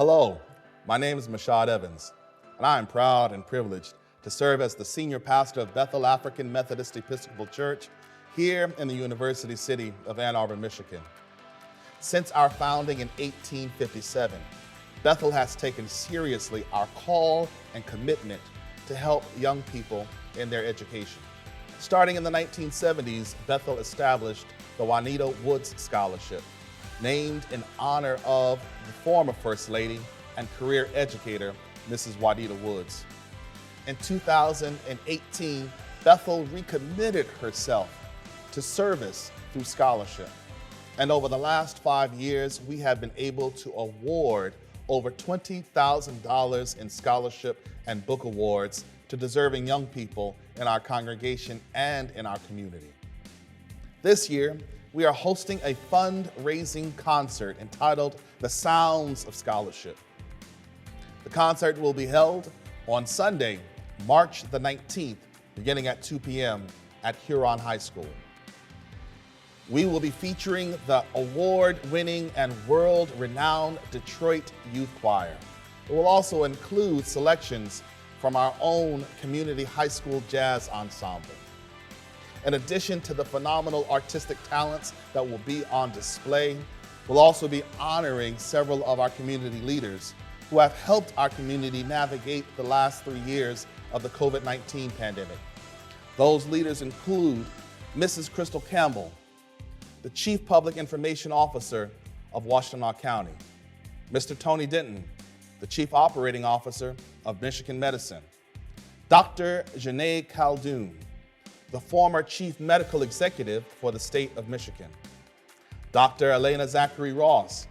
Hello, my name is Mashad Evans, and I am proud and privileged to serve as the senior pastor of Bethel African Methodist Episcopal Church here in the University City of Ann Arbor, Michigan. Since our founding in 1857, Bethel has taken seriously our call and commitment to help young people in their education. Starting in the 1970s, Bethel established the Juanita Woods Scholarship, named in honor of the former First Lady and career educator, Mrs. Juanita Woods. In 2018, Bethel recommitted herself to service through scholarship. And over the last 5 years, we have been able to award over $20,000 in scholarship and book awards to deserving young people in our congregation and in our community. This year, we are hosting a fundraising concert entitled The Sounds of Scholarship. The concert will be held on Sunday, March the 19th, beginning at 2 p.m. at Huron High School. We will be featuring the award-winning and world-renowned Detroit Youth Choir. It will also include selections from our own community high school jazz ensemble. In addition to the phenomenal artistic talents that will be on display, we'll also be honoring several of our community leaders who have helped our community navigate the last 3 years of the COVID-19 pandemic. Those leaders include Mrs. Crystal Campbell, the Chief Public Information Officer of Washtenaw County, Mr. Tony Denton, the Chief Operating Officer of Michigan Medicine, Dr. Janae Khaldoun, the former Chief Medical Executive for the state of Michigan, Dr. Elena Zachary Ross,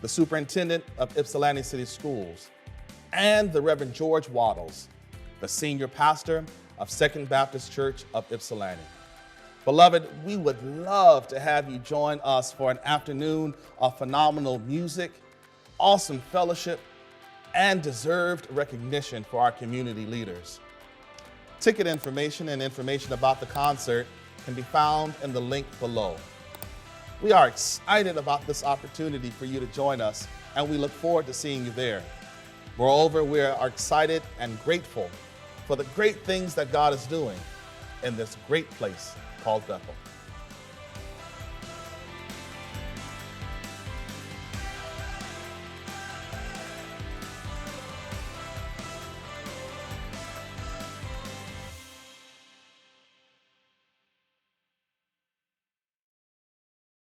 the Superintendent of Ypsilanti City Schools, and the Reverend George Waddles, the Senior Pastor of Second Baptist Church of Ypsilanti. Beloved, we would love to have you join us for an afternoon of phenomenal music, awesome fellowship, and deserved recognition for our community leaders. Ticket information and information about the concert can be found in the link below. We are excited about this opportunity for you to join us, and we look forward to seeing you there. Moreover, we are excited and grateful for the great things that God is doing in this great place called Bethel.